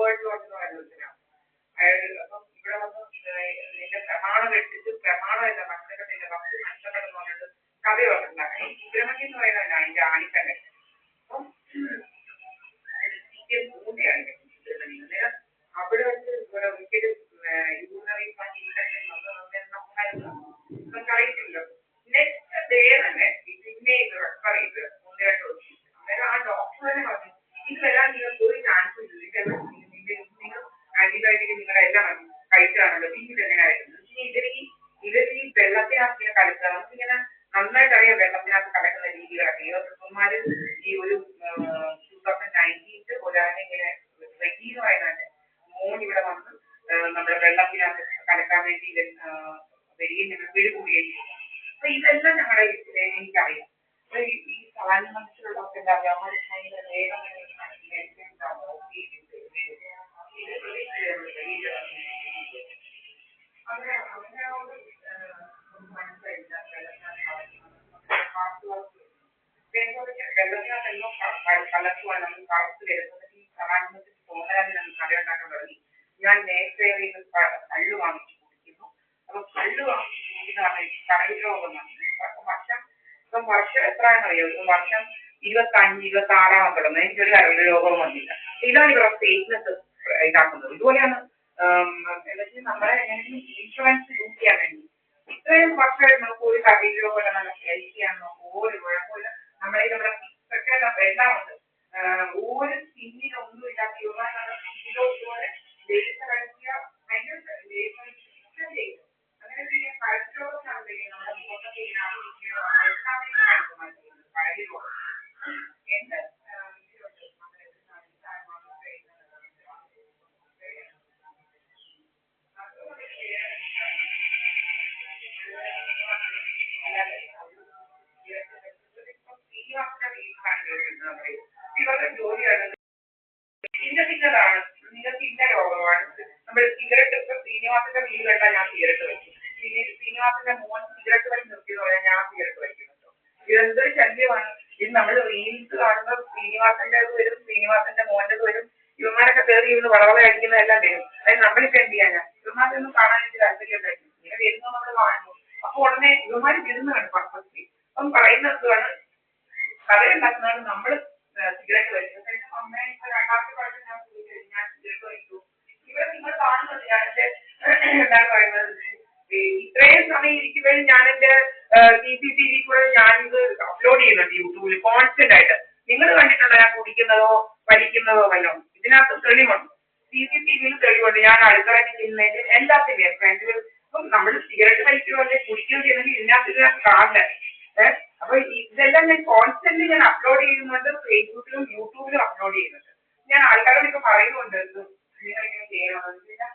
World എന്ന് പറയുന്നതിനാണ് അയാൾ അപ്പം ഇവിടെ വന്ന് എന്റെ പ്രമാണം എടുത്തിട്ട് പ്രമാണം എന്ന ഭക്ഷണത്തിന്റെ ഭക്തി നഷ്ടപ്പെടുന്ന പറഞ്ഞിട്ട് കഥ പറഞ്ഞിട്ടുണ്ടാക്കി സുബ്രഹ്മണ്യം എന്ന് പറയുന്നതല്ല അതിന്റെ ആണിക്കല്ലെ അപ്പം മൂന്നയാണ് സുബ്രഹ്മണ്യം അവിടെ വെച്ച് ഒരിക്കലും യൂറിനറി ഇൻഫെക്ഷൻ നമുക്ക് അറിയത്തില്ലല്ലോ നെക്സ്റ്റ് ഡേ തന്നെ പിന്നെ ഇത് റെഫർ ചെയ്ത് മുന്നേറ്റ് അന്നേരം ആ ഡോക്ടർ തന്നെ പറഞ്ഞു ഇത് വരാൻ നിങ്ങൾക്ക് ഒരു ചാൻസ് ഇല്ല നിങ്ങൾ ആന്റിബയോട്ടിക് നിങ്ങളുടെ എല്ലാം കഴിച്ചാണല്ലോ ഇത് എങ്ങനെയായിരുന്നു ഇവർ ഈ വെള്ളത്തിനകത്ത് കലക്കുക നമുക്കിങ്ങനെ നന്നായിട്ട് അറിയാം വെള്ളത്തിനകത്ത് കലക്കുന്ന രീതികളൊക്കെ ഡോക്ടർമാര് ഈ ഒരു 2019 ഒരാളെ ഇങ്ങനെ റെഗീനുമായതാണ് മോൻ ഇവിടെ വന്ന് നമ്മുടെ വെള്ളത്തിനകത്ത് കലക്കാൻ വേണ്ടി വരികയും ഞങ്ങൾ വീട് കൂടുകയും ചെയ്തു അപ്പൊ ഇതെല്ലാം ഞങ്ങളുടെ എനിക്കറിയാം ഈ സാധാരണ മനസ്സിലുള്ളവർക്ക് എന്താ അറിയാം വേഗം അങ്ങനെ അങ്ങനെയോട് വെള്ളത്തിനകത്ത് എന്തോ കലക്കുവാൻ നമ്മൾ കറുത്ത് വരുന്നത് ഈ സമാനത്തിൽ തോന്നാൻ നമുക്ക് അറിയുണ്ടാക്കാൻ തുടങ്ങി ഞാൻ നേരത്തെ കള്ളു വാങ്ങിച്ചു കുടിക്കുന്നു അപ്പൊ കള്ളു വാങ്ങിച്ചു കുടിക്കുന്നതാണ് കടൽ രോഗം വർഷം എത്രയാണെന്നറിയോ വർഷം 25-26 തുടങ്ങുന്നത് എനിക്കൊരു കരൾ രോഗവും വന്നില്ല ഇതാണ് ഇവരുടെ സ്റ്റേറ്റ്മെന്റ് ഇതാക്കുന്നത് ഇതുപോലെയാണ് എന്താ വെച്ചാൽ നമ്മളെ എങ്ങനെയും ഇൻഷുറൻസ് യൂസ് ചെയ്യാൻ വേണ്ടി ഇത്രയും വർഷമായിട്ട് നമുക്ക് ഒരു കരൾ രോഗം നല്ല ഹെൽത്ത് ചെയ്യാനോ ഒരു കുഴപ്പമില്ല നമ്മുടെ എല്ലാം ഉണ്ട് ഒരു സ്കിന്നിനൊന്നും ഇല്ലാത്ത ഇതുപോലെ ലേസർ അടിക്കുക ഭയങ്കര ലേസർ ചെയ്യും അങ്ങനെ കരൾ രോഗം നമ്മുടെ മുഖത്തൊക്കെ എന്റെ ഇവരുടെ ജോലിയാണ് ഇന്നതാണ് നിങ്ങൾക്ക് ഇന്ന രോഗമാണ് നമ്മൾ സിഗരറ്റ് ഇപ്പൊ ശ്രീനിവാസന്റെ വീട് കണ്ടാൽ ഞാൻ സിഗരറ്റ് വയ്ക്കും ശ്രീനിവാസന്റെ മോൻ സിഗരറ്റ് വലി നിർത്തിയെന്ന് പറയാൻ ഞാൻ സിഗരറ്റ് വയ്ക്കുന്നുണ്ടോ ഇതെന്തൊരു ശല്യമാണ് ഇത് നമ്മൾ റീൽസ് കാണുമ്പോൾ ശ്രീനിവാസന്റേത് വരും ശ്രീനിവാസന്റെ മോന്റേത് വരും ഇവന്മാരൊക്കെ കയറി ഇവന്ന് വളവള അടിക്കുന്നതെല്ലാം വരും അതായത് നമ്മളിപ്പോ എന്ത് ചെയ്യാനാ ഇവന്മാരൊന്നും കാണാൻ എനിക്ക് താല്പര്യം ഉണ്ടായിരുന്നു ഇങ്ങനെ വരുന്നത് നമ്മൾ കാണുന്നു അപ്പൊ ഉടനെ ഇവന്മാര് വിടുന്നതാണ് പർപ്പസ്ലി അപ്പം പറയുന്നതാണ് കഥയുണ്ടാക്കുന്നതാണ് നമ്മൾ സിഗരറ്റ് വലിക്കുന്നത് അമ്മയെ ഇപ്പൊ രണ്ടാമത്തെ പ്രാവശ്യം ഞാൻ സിഗരറ്റ് വലിക്കൂ ഇവിടെ നിങ്ങൾ കാണുന്നുണ്ട് ഞാൻ എന്റെ എന്താണ് പറയുന്നത് ഇത്രയും സമയം ഇരിക്കുമ്പോഴും ഞാൻ എന്റെ CCTV കൂടെ ഞാനിത് അപ്ലോഡ് ചെയ്യുന്നുണ്ട് യൂട്യൂബിൽ കോൺസ്റ്റന്റ് ആയിട്ട് നിങ്ങൾ കണ്ടിട്ടുണ്ടോ ഞാൻ കുടിക്കുന്നതോ വലിക്കുന്നതോ വല്ലതും ഇതിനകത്ത് തെളിവുണ്ട് CCTVയിൽ തെളിവുണ്ട് ഞാൻ അടുക്കളയിൽ ചെയ്യുന്നതിന്റെ എല്ലാത്തിന്റെയും ഫ്രണ്ടിൽ ഇപ്പം നമ്മൾ സിഗരറ്റ് വലിക്കുകയോ അല്ലെങ്കിൽ കുടിക്കുകയോ ചെയ്യണമെങ്കിൽ ഇതിനകത്ത് കാണില്ല അപ്പൊ ഇതെല്ലാം ഞാൻ കോൺസ്റ്റന്റ്ലി ഞാൻ അപ്ലോഡ് ചെയ്യുന്നുണ്ട് ഫേസ്ബുക്കിലും യൂട്യൂബിലും അപ്ലോഡ് ചെയ്യുന്നുണ്ട് ഞാൻ ആൾക്കാരോട് ഇപ്പൊ പറയുന്നുണ്ട് നിങ്ങൾ ഇങ്ങനെ ചെയ്യണമെന്ന്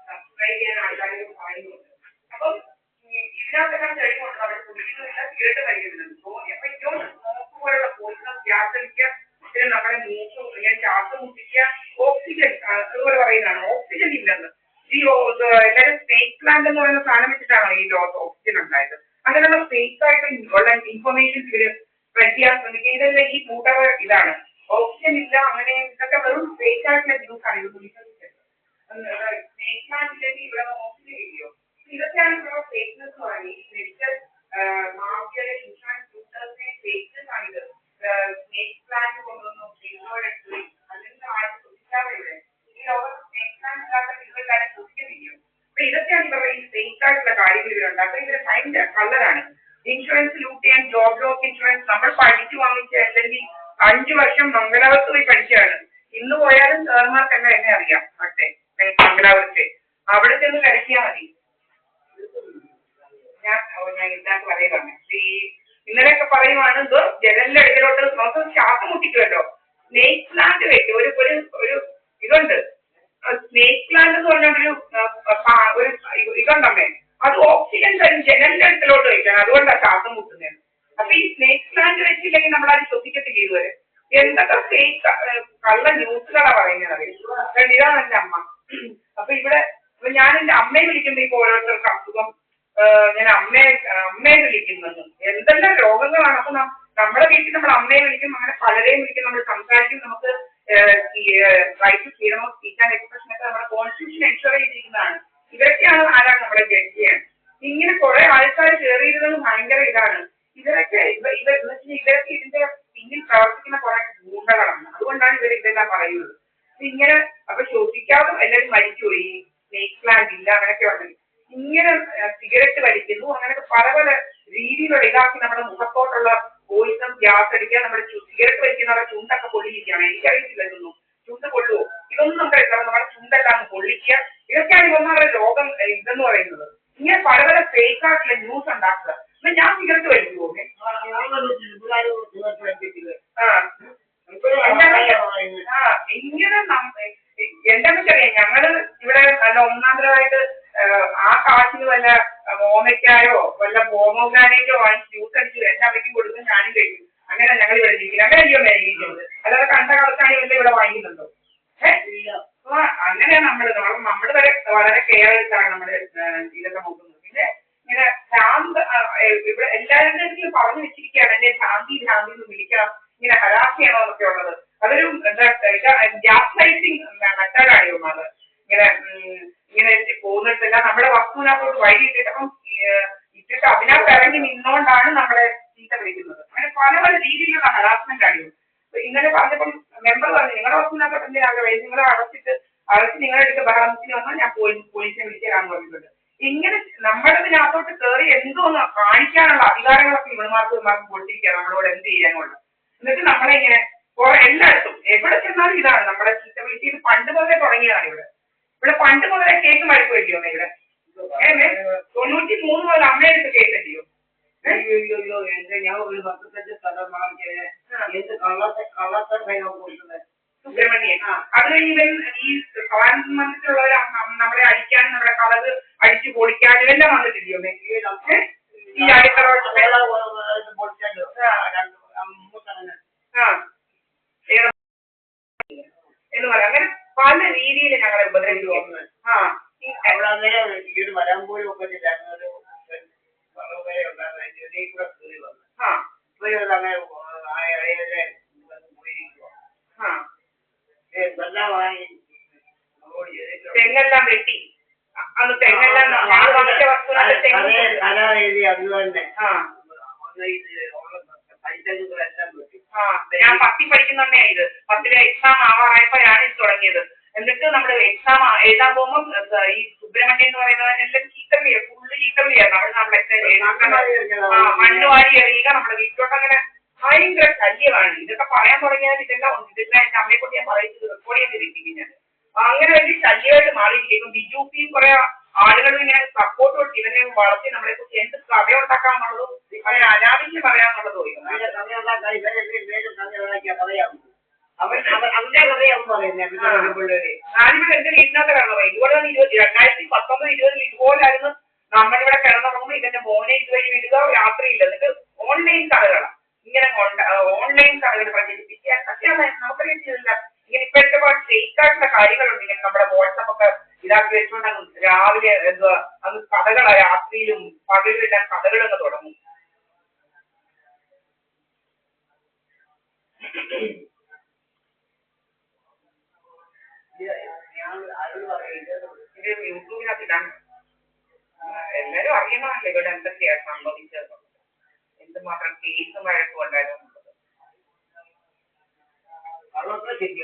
സബ്സ്ക്രൈബ് ചെയ്യാൻ ആൾക്കാരോട് പറയുന്നുണ്ട് അപ്പം ഇതിനകത്തെല്ലാം തെളിവുണ്ട് നമ്മൾ കുടിക്കുന്നില്ല സിഗരറ്റ് വലിക്കുന്നുണ്ട് അപ്പൊ ഏറ്റവും സ്മോക്ക് പോലുള്ള പോയിസണസ് ഗ്യാസ് അടിക്കുക പിന്നെ നമ്മുടെ മൂക്ക് ഞാൻ ശ്വാസം മുട്ടിക്കുക ഓക്സിജൻ അതുപോലെ പറയുന്നതാണ് ഓക്സിജൻ ഇല്ലെന്ന് ഈ എല്ലാവരും സ്നേക്ക് പ്ലാന്റ് എന്ന് പറയുന്ന സാധനം വെച്ചിട്ടാണ് ഈ ലോകത്ത് ഓക്സിജൻ ഉണ്ടായത് അങ്ങനെയുള്ള ഫേക്ക് ആയിട്ട് ഉള്ള ഇൻഫർമേഷൻസ് ഇവര് സ്പ്രെഡ് ചെയ്യാൻ ശ്രമിക്കുക ഇതെല്ലാം ഈ കൂട്ടർ ഇതാണ് ഓക്സിജൻ ഇല്ല അങ്ങനെ ഇതൊക്കെ വെറും ഫേക്ക് ആയിട്ടുള്ള ന്യൂസ് ആണ് ഇത് വിശ്വസിച്ചത് സ്നേക്ക് പ്ലാന്റ് ഇല്ലെങ്കിൽ ഇവിടെ ഓക്സിജൻ ഇല്ലയോ ഇതൊക്കെയാണ് ഇവിടെ ഫേക്ക്നെസ് എന്ന് പറയുന്നത് ഈ മെഡിക്കൽ മാഫിയയുടെ ഇൻഷുറൻസ് യൂസേഴ്സിനെ ഫേക്ക്നെസ് ആണിത് സ്നേക്ക് പ്ലാന്റ് കൊണ്ടുവന്നു അല്ലെങ്കിൽ ആരും ശ്രദ്ധിക്കാതെ ഇവിടെ ഈ ലോകത്ത് സ്നേക്ക് പ്ലാന്റ് ഇല്ലാത്ത ഇവരെല്ലാവരും ശ്രദ്ധിക്കുന്നില്ലയോ അപ്പൊ ഇതൊക്കെയാണ് ഇവരുടെ ഈ ഫേക്ക് ആയിട്ടുള്ള കാര്യങ്ങൾ ഇവരുണ്ടാക്കുക ഇവര് ഭയങ്കര കള്ളരാണ് ഇൻഷുറൻസ് ലൂട്ട് ചെയ്യാൻ ജോബ് ലോക്ക് ഇൻഷുറൻസ് നമ്മൾ പഠിച്ചു വാങ്ങിച്ച അല്ലെങ്കിൽ 5 വർഷം മംഗലാപുരത്ത് പോയി പഠിച്ചതാണ് ഇന്ന് പോയാലും സാർമാർക്കെല്ലാം എന്നെ അറിയാം പക്ഷേ മംഗലാപുരത്തെ അവിടെ ചെന്ന് കഴിച്ചാൽ മതി ഞാൻ ഇതിനകത്ത് പറയുകയാണ് ഈ ഇന്നലെയൊക്കെ പറയുവാണ് ഇത് ജനലിന്റെ അടുക്കലോട്ട് നമുക്ക് ശ്വാസം മുട്ടിക്കുമല്ലോ സ്നേക്ക് പ്ലാന്റ് വെക്കും ഒരു ഇതുണ്ട് സ്നേക്ക് പ്ലാന്റ് എന്ന് പറഞ്ഞൊരു ഇതുണ്ടമ്മേ അത് ഓക്സിജൻ തരും ജനലിന്റെ അടുക്കലോട്ട് വയ്ക്കണം അതുകൊണ്ടാണ് ശ്വാസം മുട്ടുന്നത് അപ്പൊ ഈ സ്നേക്ക് പ്ലാന്റ് വെച്ചില്ലെങ്കിൽ നമ്മളത് ശ്വസിക്കത്തില്ല ഇതുവരെ എന്തൊക്കെ ഫേക്ക് കള്ള ന്യൂസുകളാണ് പറയുന്നത് ഇതാണ് എന്റെ അമ്മ അപ്പൊ ഇവിടെ ഞാൻ എന്റെ അമ്മയെ വിളിക്കുമ്പോ ഇപ്പൊ ഓരോരുത്തർക്ക് അസുഖം ഞാൻ അമ്മയെ വിളിക്കുന്നത് എന്തെല്ലാം രോഗങ്ങളാണ് അപ്പൊ നമ്മുടെ വീട്ടിൽ നമ്മൾ അമ്മയെ വിളിക്കും അങ്ങനെ പലരെയും വിളിക്കും നമ്മൾ സംസാരിക്കും നമുക്ക് right to freedom of speech and expression ഒക്കെ നമ്മുടെ കോൺസ്റ്റിറ്റ്യൂഷൻ എൻഷുർ ചെയ്തിരിക്കുന്നതാണ്. ഇവരൊക്കെയാണ് ആരാണ് നമ്മളെ ജഡ്ജ് ചെയ്യാൻ. ഇങ്ങനെ കുറെ ആൾക്കാർ കയറിയിരുന്നത് ഭയങ്കര ഇതാണ്. ഇവരൊക്കെ ഇവരൊക്കെ ഇതിന്റെ പിന്നിൽ പ്രവർത്തിക്കുന്ന കുറെ ഗൂണ്ടകളാണ്. അതുകൊണ്ടാണ് ഇവർ ഇതെല്ലാം പറയുന്നത്. ഇങ്ങനെ അപ്പൊ ശ്വസിക്കാതെ എല്ലാവരും മരിച്ചുപോയി, സ്നേക് പ്ലാന്റ് ഇല്ല, അങ്ങനെയൊക്കെ ഉണ്ടെങ്കിൽ ഇങ്ങനെ സിഗരറ്റ് വലിക്കുന്നു, അങ്ങനെയൊക്കെ പല പല രീതിയിലുള്ള ഇതാക്കി നമ്മുടെ മുഖത്തോട്ടുള്ള പോയിസം ഗ്യാസ് അടിക്കുക, നമ്മുടെ സിഗരറ്റ് വലിക്കുന്നവരുടെ ചുണ്ടൊക്കെ പൊള്ളിയിരിക്കുകയാണ്. എനിക്കറിയത്തില്ല ഇതൊന്നും, ചുണ്ട് പൊള്ളുവോ ഇതൊന്നും നമുക്കറിയില്ല. നമ്മുടെ ചുണ്ടെല്ലാം പൊള്ളിക്കുക, ഇതൊക്കെയാണ് ഇവന്മാരുടെ രോഗം ഇതെന്ന് പറയുന്നത്. ഇങ്ങനെ പല പല ഫേക്ക് ആയിട്ടുള്ള ന്യൂസ് ഉണ്ടാക്കുക. ഞാൻ സിഗരറ്റ് വലിച്ചു പോകുന്നേ ഇങ്ങനെ എന്താണെന്ന് വെച്ചറിയാം. ഞങ്ങള് ഇവിടെ നല്ല ഒന്നാന്തരമായിട്ട് ആ കാശിന് വല്ല ഓമയ്ക്കായോ വല്ല പോമോഗ്രാനേറ്റോ വാങ്ങിച്ച് ജ്യൂസ് അടിച്ച് എന്റെ അമ്മയ്ക്കും കൊടുക്കും, ഞാനും കഴിക്കും. അങ്ങനെ ഞങ്ങൾ ഇവിടെ ജീവിക്കുന്നത്. അങ്ങനെ അയ്യോ ജീവിക്കുന്നത്. അല്ലാതെ കണ്ട കളച്ചാണ് ഇവരുടെ ഇവിടെ വാങ്ങിക്കുന്നുണ്ടോ? അങ്ങനെയാണ് നമ്മള് വരെ വളരെ കെയർ എടുത്താണ് നമ്മുടെ ഇതൊക്കെ നോക്കുന്നത്. പിന്നെ ഇങ്ങനെ ഭ്രാന്ത് ഇവിടെ എല്ലാവരുടെയും പറഞ്ഞു വെച്ചിരിക്കുകയാണ് എന്നെ ഭ്രാന്തി ഭ്രാന്തി എന്ന് വിളിക്കണം, ഇങ്ങനെ ഹരാസ് ചെയ്യണോ എന്നൊക്കെ ഉള്ളത്. അതൊരു ഗ്യാസ് ലൈറ്റിംഗ് മെത്തേഡാണ് ഇവന്മാർ. ഇങ്ങനെ പോകുന്നിടത്തെല്ലാം നമ്മുടെ വസ്തുവിനകത്തോട്ട് വഴി ഇട്ടിട്ടപ്പം ഇട്ടിട്ട് അതിനകത്ത് ഇറങ്ങി നിന്നുകൊണ്ടാണ് നമ്മളെ ചീത്ത വിളിക്കുന്നത്. അങ്ങനെ പല പല രീതിയിലുള്ള ഹരാസ്മെന്റ് ആണ്. ഇന്നലെ പറഞ്ഞപ്പം മെമ്പർ പറഞ്ഞു നിങ്ങളുടെ വസ്തുവിനകത്തോട്ട് എന്തിനാകെ നിങ്ങളെ അടച്ച് നിങ്ങളുടെ അടുത്ത് ബഹളത്തിന് വന്നാൽ ഞാൻ പോലീസിനെ വിളിച്ചു തരാമെന്ന് പറഞ്ഞിട്ടുണ്ട്. ഇങ്ങനെ നമ്മുടെ ഇതിനകത്തോട്ട് കയറി എന്തോ ഒന്ന് കാണിക്കാനുള്ള അധികാരങ്ങളൊക്കെ ഇവന്മാർക്ക് കൊടുത്തിരിക്കുക നമ്മളോട് എന്ത് ചെയ്യാനുള്ള. എന്നിട്ട് നമ്മളെ ഇങ്ങനെ എല്ലായിടത്തും എവിടെ ചെന്നാലും ഇതാണ് നമ്മുടെ ചീത്ത വിളിച്ച്. ഇത് പണ്ട് മുതലേ തുടങ്ങിയതാണ് ഇവിടെ. ഇവിടെ പണ്ട് മുതലേ കേക്ക് മഴക്ക് വയ്ക്കുമോ ഇവിടെ? 93 മുതൽ അമ്മയെടുത്ത് കേക്ക് അല്ലയോ? ഞാൻ ഒരു 10 സ്ഥലം സുബ്രഹ്മണ്യൻ അത് കഴിഞ്ഞ് ഈ പ്രധാനമന്ത്രിയുള്ളവർ നമ്മളെ അടിക്കാനും നമ്മുടെ കളറ് അടിച്ചു പൊളിക്കാനും എല്ലാം വന്നിട്ടില്ലയോ? ഈ അടുത്ത എന്ന് പറയാം. അങ്ങനെ പല രീതിയിൽ ഞങ്ങളെ ഉപദ്രവിക്കുന്നു. വരാൻ പോലും ഒക്കത്തില്ല. തെങ്ങെല്ലാം വെട്ടി അന്ന് തെങ്ങെല്ലാം ഞാൻ 10ൽ പഠിക്കുന്നതന്നെയാ ഇത്. 10ലെ എക്സാം ആവാറായപ്പോഴാണ് ഇത് തുടങ്ങിയത്. എന്നിട്ട് നമ്മുടെ എക്സാം എഴുതാൻ പോകുമ്പോൾ ഈ സുബ്രഹ്മണ്യൻ എന്ന് പറയുന്നവരെല്ലാം ചീത്തവിളിയാ, ഫുള്ള് ചീത്തവിളിയായിരുന്നു. അവിടെ നമ്മളെ മണ്ണ് വാരി എറിയുക, നമ്മുടെ വീട്ടിലോട്ട് അങ്ങനെ ഭയങ്കര ശല്യമാണ്. ഇതൊക്കെ പറയാൻ തുടങ്ങിയാൽ ഇതെല്ലാം എന്റെ അമ്മയെ കൊണ്ട് ഞാൻ പറയുന്നത് റെക്കോർഡ് ചെയ്തിരിക്കും ഞാൻ. അങ്ങനെ വലിയ ശല്യമായിട്ട് മാറിയിരിക്കും. ബിജുപിയും കുറെ ആളുകളും ഇങ്ങനെ സപ്പോർട്ട് കൊടുത്ത് ഇവനെ വളർത്തി നമ്മളെ കുറിച്ച് എന്ത് കഥ ഉണ്ടാക്കാന്നുള്ളതും അങ്ങനെ അനാവശ്യം പറയാന്നുള്ളതോ ഞാനിവിടെ എന്റെ വീട്ടിനകത്ത് കിടന്നു പോയി. ഇതുപോലെ 2019-20 ഇതുപോലായിരുന്നു. നമ്മളിവിടെ കിടന്നുറങ്ങുമ്പോൾ ഇവന്റെ മോനെ ഇതുവഴി വിടുക, രാത്രിയില്ല. എന്നിട്ട് ഓൺലൈൻ കഥകളാണ് ഇങ്ങനെ ഓൺലൈൻ കഥകൾ പ്രചരിപ്പിക്കാൻ സത്യമാണ് നമുക്കറിയത്തില്ല. ഇങ്ങനെ ഇപ്പോഴത്തെ ഫേക്ക് ആയിട്ടുള്ള കാര്യങ്ങളുണ്ട്. ഇങ്ങനെ നമ്മുടെ വാട്സപ്പ് ഒക്കെ ഇതാക്കി വെച്ചുകൊണ്ട് രാവിലെ എന്തുവാ അത് കഥകളാ, രാത്രിയിലും പകലിലെല്ലാം കഥകളൊക്കെ തുടങ്ങും. ഇത് യൂട്യൂബിനകത്ത് ഇടാൻ എല്ലാരും അറിയണമല്ലോ ഇവിടെ എന്തൊക്കെയാ സംഭവിച്ചത്, എന്തുമാത്രം കേസും വഴക്കും ഉണ്ടായിരുന്നു.